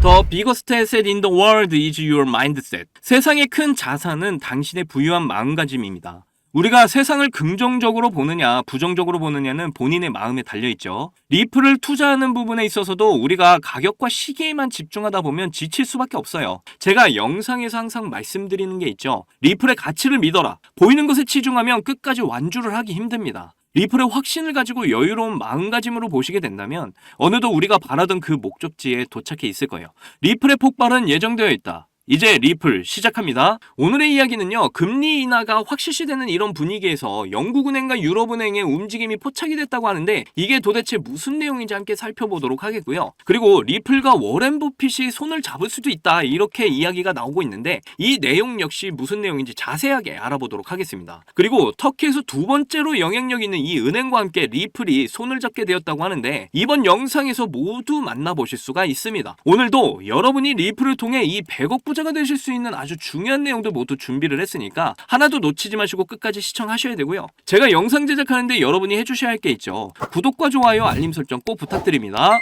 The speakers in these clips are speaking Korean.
The biggest asset in the world is your mindset. 세상의 큰 자산은 당신의 부유한 마음가짐입니다. 우리가 세상을 긍정적으로 보느냐 부정적으로 보느냐는 본인의 마음에 달려있죠. 리플을 투자하는 부분에 있어서도 우리가 가격과 시기에만 집중하다 보면 지칠 수밖에 없어요. 제가 영상에서 항상 말씀드리는 게 있죠. 리플의 가치를 믿어라. 보이는 것에 치중하면 끝까지 완주를 하기 힘듭니다. 리플의 확신을 가지고 여유로운 마음가짐으로 보시게 된다면 어느덧 우리가 바라던 그 목적지에 도착해 있을 거예요. 리플의 폭발은 예정되어 있다. 이제 리플 시작합니다. 오늘의 이야기는요. 금리 인하가 확실시되는 이런 분위기에서 영국은행과 유럽은행의 움직임이 포착이 됐다고 하는데 이게 도대체 무슨 내용인지 함께 살펴보도록 하겠고요. 그리고 리플과 워렌 버핏이 손을 잡을 수도 있다 이렇게 이야기가 나오고 있는데 이 내용 역시 무슨 내용인지 자세하게 알아보도록 하겠습니다. 그리고 터키에서 두 번째로 영향력 있는 이 은행과 함께 리플이 손을 잡게 되었다고 하는데 이번 영상에서 모두 만나보실 수가 있습니다. 오늘도 여러분이 리플을 통해 이 100억 부자가 되실 수 있는 아주 중요한 내용들 모두 준비를 했으니까 하나도 놓치지 마시고 끝까지 시청하셔야 되고요. 제가 영상 제작하는데 여러분이 해주셔야 할 게 있죠. 구독과 좋아요, 알림 설정 꼭 부탁드립니다.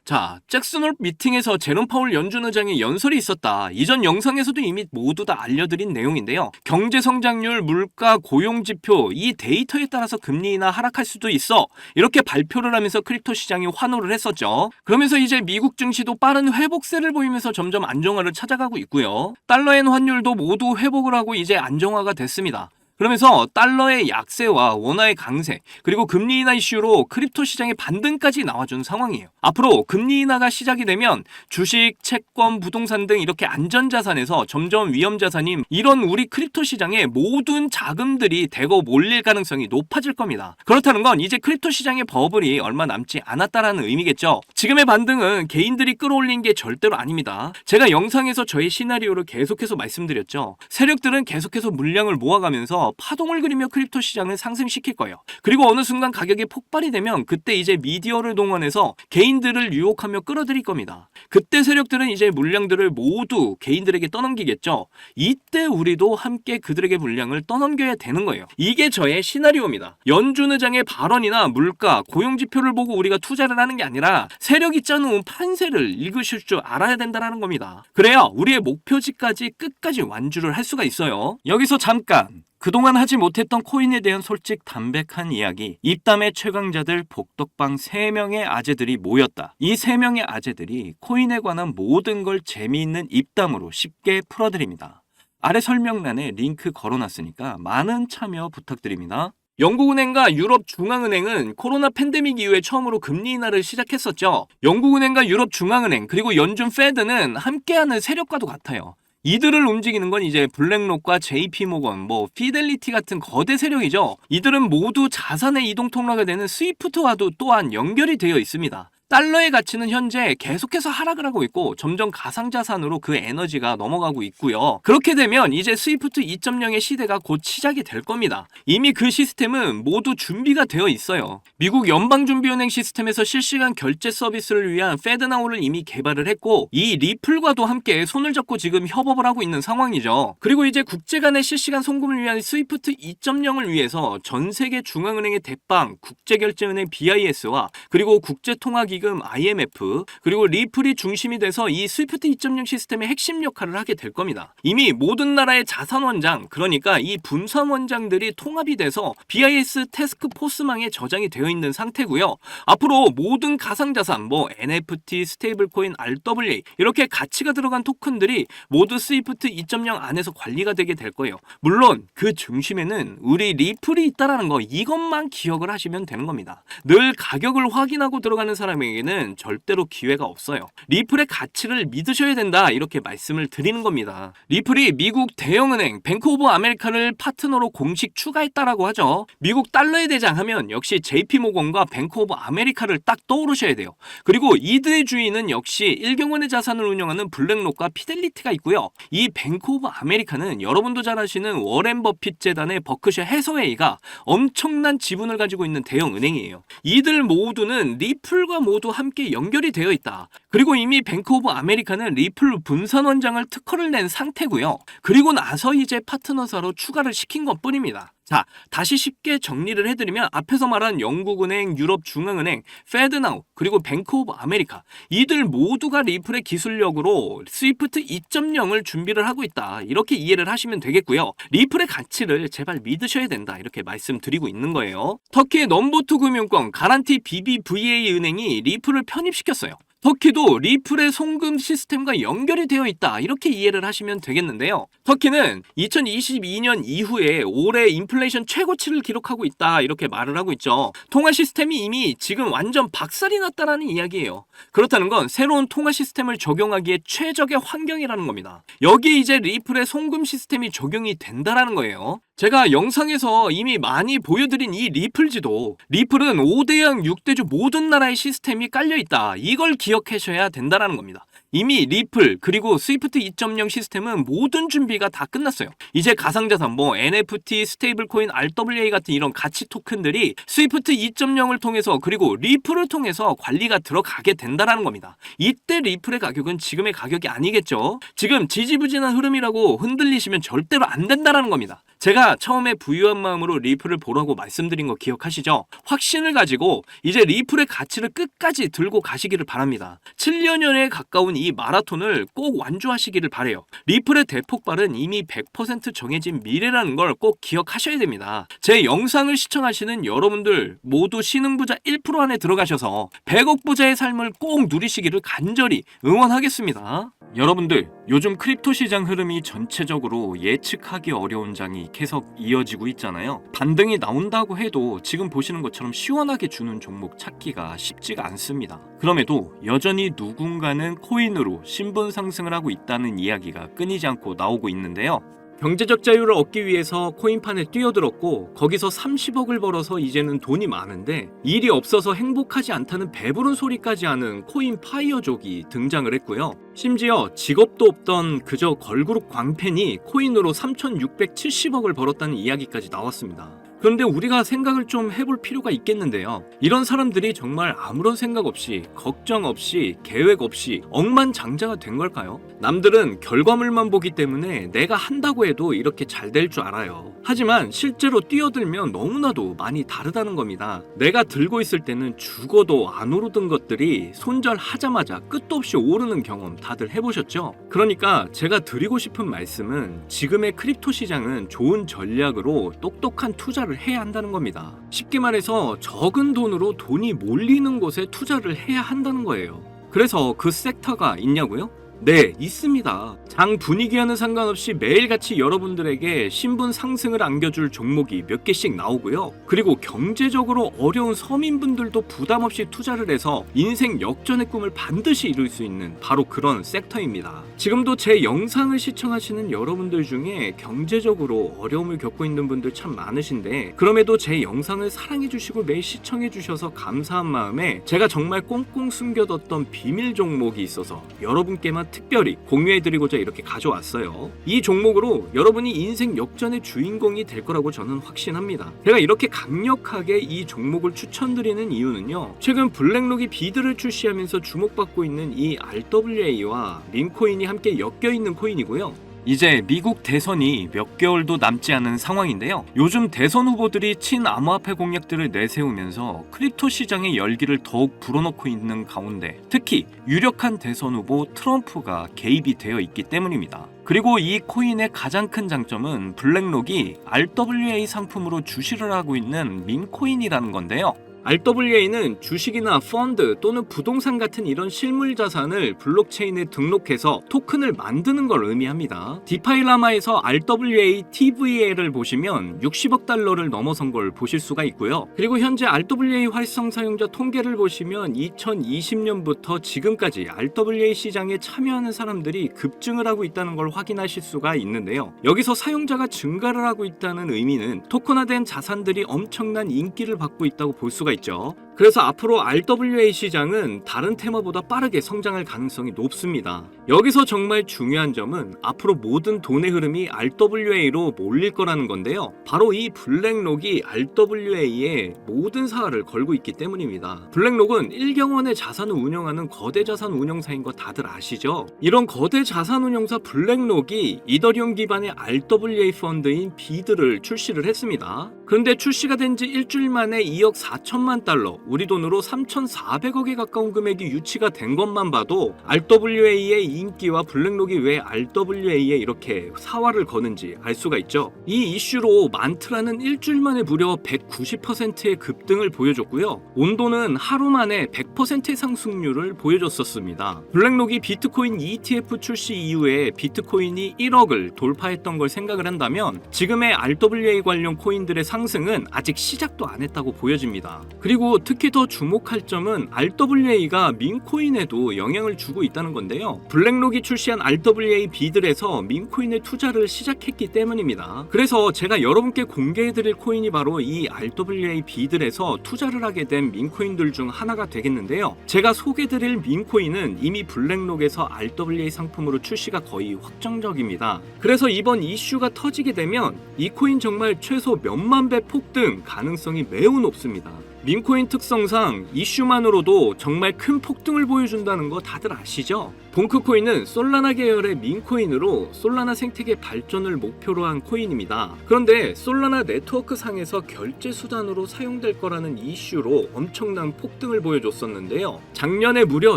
자, 잭슨 홀 미팅에서 제롬 파월 연준 의장의 연설이 있었다. 이전 영상에서도 이미 모두 다 알려드린 내용인데요. 경제 성장률, 물가, 고용지표 이 데이터에 따라서 금리 인하 하락할 수도 있어. 이렇게 발표를 하면서 크립토 시장이 환호를 했었죠. 그러면서 이제 미국 증시도 빠른 회복세를 보이면서 점점 안정화를 찾아가고 있고요. 달러엔 환율도 모두 회복을 하고 이제 안정화가 됐습니다. 그러면서 달러의 약세와 원화의 강세 그리고 금리 인하 이슈로 크립토 시장의 반등까지 나와준 상황이에요. 앞으로 금리 인하가 시작이 되면 주식, 채권, 부동산 등 이렇게 안전자산에서 점점 위험자산인 이런 우리 크립토 시장의 모든 자금들이 대거 몰릴 가능성이 높아질 겁니다. 그렇다는 건 이제 크립토 시장의 버블이 얼마 남지 않았다라는 의미겠죠. 지금의 반등은 개인들이 끌어올린 게 절대로 아닙니다. 제가 영상에서 저의 시나리오를 계속해서 말씀드렸죠. 세력들은 계속해서 물량을 모아가면서 파동을 그리며 크립토 시장을 상승시킬 거예요. 그리고 어느 순간 가격이 폭발이 되면 그때 이제 미디어를 동원해서 개인들을 유혹하며 끌어들일 겁니다. 그때 세력들은 이제 물량들을 모두 개인들에게 떠넘기겠죠. 이때 우리도 함께 그들에게 물량을 떠넘겨야 되는 거예요. 이게 저의 시나리오입니다. 연준 의장의 발언이나 물가, 고용지표를 보고 우리가 투자를 하는 게 아니라 세력이 짜놓은 판세를 읽으실 줄 알아야 된다는 겁니다. 그래야 우리의 목표지까지 끝까지 완주를 할 수가 있어요. 여기서 잠깐! 그동안 하지 못했던 코인에 대한 솔직 담백한 이야기. 입담의 최강자들 복덕방 3명의 아재들이 모였다. 이 3명의 아재들이 코인에 관한 모든 걸 재미있는 입담으로 쉽게 풀어드립니다. 아래 설명란에 링크 걸어놨으니까 많은 참여 부탁드립니다. 영국은행과 유럽중앙은행은 코로나 팬데믹 이후에 처음으로 금리 인하를 시작했었죠. 영국은행과 유럽중앙은행 그리고 연준 페드는 함께하는 세력과도 같아요. 이들을 움직이는 건 이제 블랙록과 JP모건, 피델리티 같은 거대 세력이죠. 이들은 모두 자산의 이동 통로가 되는 스위프트와도 또한 연결이 되어 있습니다. 달러의 가치는 현재 계속해서 하락을 하고 있고 점점 가상자산으로 그 에너지가 넘어가고 있고요. 그렇게 되면 이제 스위프트 2.0의 시대가 곧 시작이 될 겁니다. 이미 그 시스템은 모두 준비가 되어 있어요. 미국 연방준비은행 시스템에서 실시간 결제 서비스를 위한 페드나우를 이미 개발을 했고 이 리플과도 함께 손을 잡고 지금 협업을 하고 있는 상황이죠. 그리고 이제 국제 간의 실시간 송금을 위한 스위프트 2.0을 위해서 전 세계 중앙은행의 대빵, 국제결제은행 BIS와 그리고 국제통화기금 IMF 그리고 리플이 중심이 돼서 이 스위프트 2.0 시스템의 핵심 역할을 하게 될 겁니다. 이미 모든 나라의 자산원장 그러니까 이 분산원장들이 통합이 돼서 BIS 태스크포스망에 저장이 되어 있는 상태고요. 앞으로 모든 가상자산 NFT, 스테이블코인, RWA 이렇게 가치가 들어간 토큰들이 모두 스위프트 2.0 안에서 관리가 되게 될 거예요. 물론 그 중심에는 우리 리플이 있다라는 거 이것만 기억을 하시면 되는 겁니다. 늘 가격을 확인하고 들어가는 사람에게는 절대로 기회가 없어요. 리플의 가치를 믿으셔야 된다 이렇게 말씀을 드리는 겁니다. 리플이 미국 대형은행 뱅크 오브 아메리카를 파트너로 공식 추가했다라고 하죠. 미국 달러의 대장 하면 역시 JP모건과 뱅크 오브 아메리카를 딱 떠오르셔야 돼요. 그리고 이들의 주인은 역시 일경원의 자산을 운영하는 블랙록과 피델리티가 있고요. 이 뱅크 오브 아메리카는 여러분도 잘 아시는 워렌 버핏 재단의 버크셔 해서웨이가 엄청난 지분을 가지고 있는 대형 은행이에요. 이들 모두는 리플과 모두 함께 연결이 되어 있다. 그리고 이미 뱅크 오브 아메리카는 리플 분산원장을 특허를 낸 상태고요. 그리고 나서 이제 파트너사로 추가를 시킨 것 뿐입니다. 자, 다시 쉽게 정리를 해드리면 앞에서 말한 영국은행, 유럽중앙은행, 페드나우, 그리고 뱅크 오브 아메리카 이들 모두가 리플의 기술력으로 스위프트 2.0을 준비를 하고 있다. 이렇게 이해를 하시면 되겠고요. 리플의 가치를 제발 믿으셔야 된다. 이렇게 말씀드리고 있는 거예요. 터키의 넘버2 금융권 가란티 BBVA 은행이 리플을 편입시켰어요. 터키도 리플의 송금 시스템과 연결이 되어 있다. 이렇게 이해를 하시면 되겠는데요. 터키는 2022년 이후에 올해 인플레이션 최고치를 기록하고 있다. 이렇게 말을 하고 있죠. 통화 시스템이 이미 지금 완전 박살이 났다라는 이야기예요. 그렇다는 건 새로운 통화 시스템을 적용하기에 최적의 환경이라는 겁니다. 여기에 이제 리플의 송금 시스템이 적용이 된다라는 거예요. 제가 영상에서 이미 많이 보여드린 이 리플지도 리플은 5대양 6대주 모든 나라의 시스템이 깔려있다. 이걸 기억하셔야 된다는 겁니다. 이미 리플 그리고 스위프트 2.0 시스템은 모든 준비가 다 끝났어요. 이제 가상자산 NFT, 스테이블코인, RWA 같은 이런 가치 토큰들이 스위프트 2.0을 통해서 그리고 리플을 통해서 관리가 들어가게 된다는 겁니다. 이때 리플의 가격은 지금의 가격이 아니겠죠. 지금 지지부진한 흐름이라고 흔들리시면 절대로 안 된다는 겁니다. 제가 처음에 부유한 마음으로 리플을 보라고 말씀드린 거 기억하시죠? 확신을 가지고 이제 리플의 가치를 끝까지 들고 가시기를 바랍니다. 7년여에 가까운 이 마라톤을 꼭 완주하시기를 바래요. 리플의 대폭발은 이미 100% 정해진 미래라는 걸 꼭 기억하셔야 됩니다. 제 영상을 시청하시는 여러분들 모두 신흥부자 1% 안에 들어가셔서 100억 부자의 삶을 꼭 누리시기를 간절히 응원하겠습니다. 여러분들, 요즘 크립토 시장 흐름이 전체적으로 예측하기 어려운 장이 계속 이어지고 있잖아요. 반등이 나온다고 해도 지금 보시는 것처럼 시원하게 주는 종목 찾기가 쉽지가 않습니다. 그럼에도 여전히 누군가는 코인으로 신분 상승을 하고 있다는 이야기가 끊이지 않고 나오고 있는데요. 경제적 자유를 얻기 위해서 코인판에 뛰어들었고 거기서 30억을 벌어서 이제는 돈이 많은데 일이 없어서 행복하지 않다는 배부른 소리까지 하는 코인 파이어족이 등장을 했고요. 심지어 직업도 없던 그저 걸그룹 광팬이 코인으로 3,670억을 벌었다는 이야기까지 나왔습니다. 그런데 우리가 생각을 좀 해볼 필요가 있겠는데요. 이런 사람들이 정말 아무런 생각 없이, 걱정 없이, 계획 없이 억만장자가 된 걸까요? 남들은 결과물만 보기 때문에 내가 한다고 해도 이렇게 잘 될 줄 알아요. 하지만 실제로 뛰어들면 너무나도 많이 다르다는 겁니다. 내가 들고 있을 때는 죽어도 안 오르던 것들이 손절하자마자 끝도 없이 오르는 경험 다들 해보셨죠? 그러니까 제가 드리고 싶은 말씀은 지금의 크립토 시장은 좋은 전략으로 똑똑한 투자를 해야 한다는 겁니다. 쉽게 말해서 적은 돈으로 돈이 몰리는 곳에 투자를 해야 한다는 거예요. 그래서 그 섹터가 있냐고요? 네, 있습니다. 장 분위기와는 상관없이 매일같이 여러분들에게 신분 상승을 안겨줄 종목이 몇 개씩 나오고요. 그리고 경제적으로 어려운 서민분들도 부담 없이 투자를 해서 인생 역전의 꿈을 반드시 이룰 수 있는 바로 그런 섹터입니다. 지금도 제 영상을 시청하시는 여러분들 중에 경제적으로 어려움을 겪고 있는 분들 참 많으신데 그럼에도 제 영상을 사랑해주시고 매일 시청해주셔서 감사한 마음에 제가 정말 꽁꽁 숨겨뒀던 비밀 종목이 있어서 여러분께만 특별히 공유해드리고자 이렇게 가져왔어요. 이 종목으로 여러분이 인생 역전의 주인공이 될 거라고 저는 확신합니다. 제가 이렇게 강력하게 이 종목을 추천드리는 이유는요. 최근 블랙록이 비드를 출시하면서 주목받고 있는 이 RWA와 밈코인이 함께 엮여있는 코인이고요. 이제 미국 대선이 몇 개월도 남지 않은 상황인데요. 요즘 대선 후보들이 친암호화폐 공약들을 내세우면서 크립토 시장의 열기를 더욱 불어넣고 있는 가운데 특히 유력한 대선 후보 트럼프가 개입이 되어 있기 때문입니다. 그리고 이 코인의 가장 큰 장점은 블랙록이 RWA 상품으로 주시를 하고 있는 밈코인이라는 건데요. RWA는 주식이나 펀드 또는 부동산 같은 이런 실물 자산을 블록체인에 등록해서 토큰을 만드는 걸 의미합니다. 디파이라마에서 RWA TVA를 보시면 60억 달러를 넘어선 걸 보실 수가 있고요. 그리고 현재 RWA 활성 사용자 통계를 보시면 2020년부터 지금까지 RWA 시장에 참여하는 사람들이 급증을 하고 있다는 걸 확인하실 수가 있는데요. 여기서 사용자가 증가를 하고 있다는 의미는 토큰화된 자산들이 엄청난 인기를 받고 있다고 볼 수가 있죠. 그래서 앞으로 RWA 시장은 다른 테마보다 빠르게 성장할 가능성이 높습니다. 여기서 정말 중요한 점은 앞으로 모든 돈의 흐름이 RWA로 몰릴 거라는 건데요. 바로 이 블랙록이 RWA에 모든 사활을 걸고 있기 때문입니다. 블랙록은 일경원의 자산을 운영하는 거대 자산 운용사인 거 다들 아시죠? 이런 거대 자산 운용사 블랙록이 이더리움 기반의 RWA 펀드인 비드를 출시를 했습니다. 그런데 출시가 된 지 일주일 만에 2억 4천만 달러, 우리 돈으로 3,400억에 가까운 금액이 유치가 된 것만 봐도 RWA의 인기와 블랙록이 왜 RWA에 이렇게 사활을 거는지 알 수가 있죠. 이 이슈로 만트라는 일주일 만에 무려 190%의 급등을 보여줬고요. 온도는 하루 만에 100%의 상승률을 보여줬었습니다. 블랙록이 비트코인 ETF 출시 이후에 비트코인이 1억을 돌파했던 걸 생각을 한다면 지금의 RWA 관련 코인들의 상승은 아직 시작도 안 했다고 보여집니다. 그리고 특히 더 주목할 점은 RWA가 민코인에도 영향을 주고 있다는 건데요. 블랙록이 출시한 RWA 비들에서 민코인의 투자를 시작했기 때문입니다. 그래서 제가 여러분께 공개해드릴 코인이 바로 이 RWA 비들에서 투자를 하게 된 민코인들 중 하나가 되겠는데요. 제가 소개해드릴 민코인은 이미 블랙록에서 RWA 상품으로 출시가 거의 확정적입니다. 그래서 이번 이슈가 터지게 되면 이 코인 정말 최소 몇만 배 폭등 가능성이 매우 높습니다. 민코인 특성상 이슈만으로도 정말 큰 폭등을 보여준다는 거 다들 아시죠? 봉크코인은 솔라나 계열의 민코인으로 솔라나 생태계 발전을 목표로 한 코인입니다. 그런데 솔라나 네트워크 상에서 결제 수단으로 사용될 거라는 이슈로 엄청난 폭등을 보여줬었는데요. 작년에 무려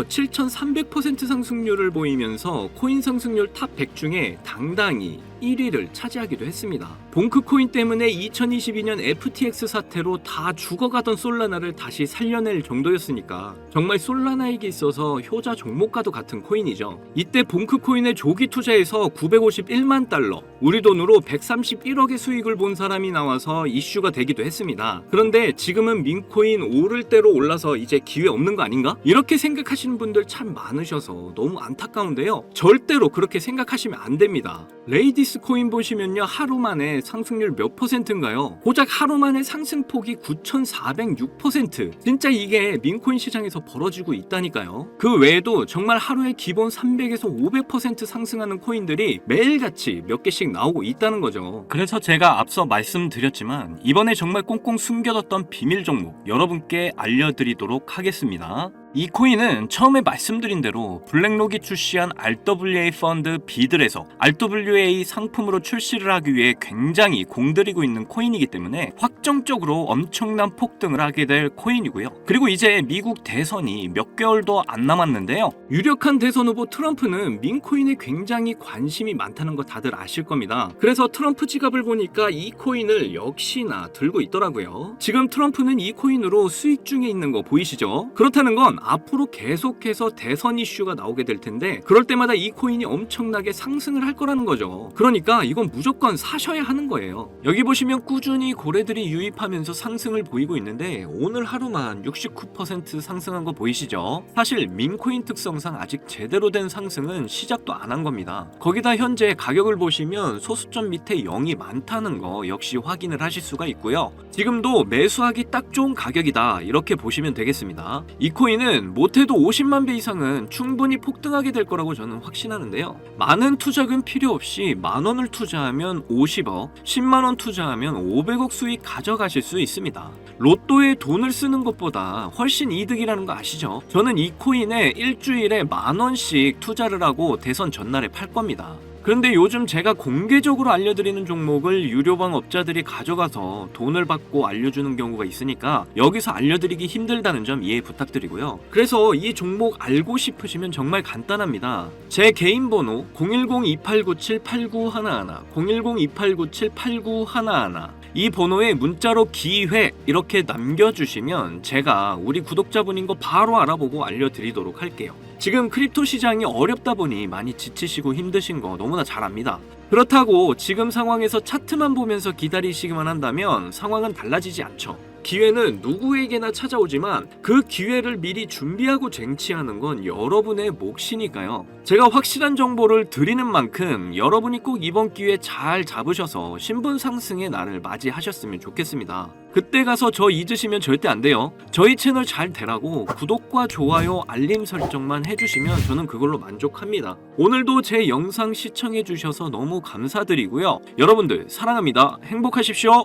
7,300% 상승률을 보이면서 코인 상승률 탑 100 중에 당당히 1위를 차지하기도 했습니다. 봉크코인 때문에 2022년 FTX 사태로 다 죽어가던 솔라나를 다시 살려낼 정도였으니까 정말 솔라나에게 있어서 효자 종목과도 같은 코인이죠. 이때 봉크코인에 조기 투자해서 951만 달러, 우리 돈으로 131억의 수익을 본 사람이 나와서 이슈가 되기도 했습니다. 그런데 지금은 민코인 오를 대로 올라서 이제 기회 없는 거 아닌가? 이렇게 생각하시는 분들 참 많으셔서 너무 안타까운데요. 절대로 그렇게 생각하시면 안 됩니다. 레이디스 코인 보시면요, 하루 만에 상승률 몇 %인가요? 고작 하루 만에 상승폭이 9,406%. 진짜 이게 민코인 시장에서 벌어지고 있다니까요. 그 외에도 정말 하루에 기본 300에서 500% 상승하는 코인들이 매일같이 몇 개씩 나오고 있다는 거죠. 그래서 제가 앞서 말씀드렸지만 이번에 정말 꽁꽁 숨겨뒀던 비밀 종목 여러분께 알려드리도록 하겠습니다. 이 코인은 처음에 말씀드린 대로 블랙록이 출시한 RWA 펀드 비들에서 RWA 상품으로 출시를 하기 위해 굉장히 공들이고 있는 코인이기 때문에 확정적으로 엄청난 폭등을 하게 될 코인이고요. 그리고 이제 미국 대선이 몇 개월도 안 남았는데요. 유력한 대선 후보 트럼프는 민코인에 굉장히 관심이 많다는 거 다들 아실 겁니다. 그래서 트럼프 지갑을 보니까 이 코인을 역시나 들고 있더라고요. 지금 트럼프는 이 코인으로 수익 중에 있는 거 보이시죠? 그렇다는 건 앞으로 계속해서 대선 이슈가 나오게 될 텐데 그럴 때마다 이 코인이 엄청나게 상승을 할 거라는 거죠. 그러니까 이건 무조건 사셔야 하는 거예요. 여기 보시면 꾸준히 고래들이 유입하면서 상승을 보이고 있는데 오늘 하루만 69% 상승한 거 보이시죠? 사실 민코인 특성상 아직 제대로 된 상승은 시작도 안 한 겁니다. 거기다 현재 가격을 보시면 소수점 밑에 0이 많다는 거 역시 확인을 하실 수가 있고요. 지금도 매수하기 딱 좋은 가격이다 이렇게 보시면 되겠습니다. 이 코인은 못해도 50만 배 이상은 충분히 폭등하게 될 거라고 저는 확신하는데요. 많은 투자금 필요 없이 만원을 투자하면 50억, 10만원 투자하면 500억 수익 가져가실 수 있습니다. 로또에 돈을 쓰는 것보다 훨씬 이득이라는 거 아시죠? 저는 이 코인에 일주일에 만원씩 투자를 하고 대선 전날에 팔 겁니다. 그런데 요즘 제가 공개적으로 알려드리는 종목을 유료방 업자들이 가져가서 돈을 받고 알려주는 경우가 있으니까 여기서 알려드리기 힘들다는 점 이해 부탁드리고요. 그래서 이 종목 알고 싶으시면 정말 간단합니다. 제 개인 번호 010-2897-8911 010-2897-8911 이 번호에 문자로 기회 이렇게 남겨주시면 제가 우리 구독자분인 거 바로 알아보고 알려드리도록 할게요. 지금 크립토 시장이 어렵다 보니 많이 지치시고 힘드신 거 너무나 잘 압니다. 그렇다고 지금 상황에서 차트만 보면서 기다리시기만 한다면 상황은 달라지지 않죠. 기회는 누구에게나 찾아오지만 그 기회를 미리 준비하고 쟁취하는 건 여러분의 몫이니까요. 제가 확실한 정보를 드리는 만큼 여러분이 꼭 이번 기회 잘 잡으셔서 신분 상승의 날을 맞이하셨으면 좋겠습니다. 그때 가서 저 잊으시면 절대 안 돼요. 저희 채널 잘 되라고 구독과 좋아요, 알림 설정만 해주시면 저는 그걸로 만족합니다. 오늘도 제 영상 시청해주셔서 너무 감사드리고요. 여러분들 사랑합니다. 행복하십시오.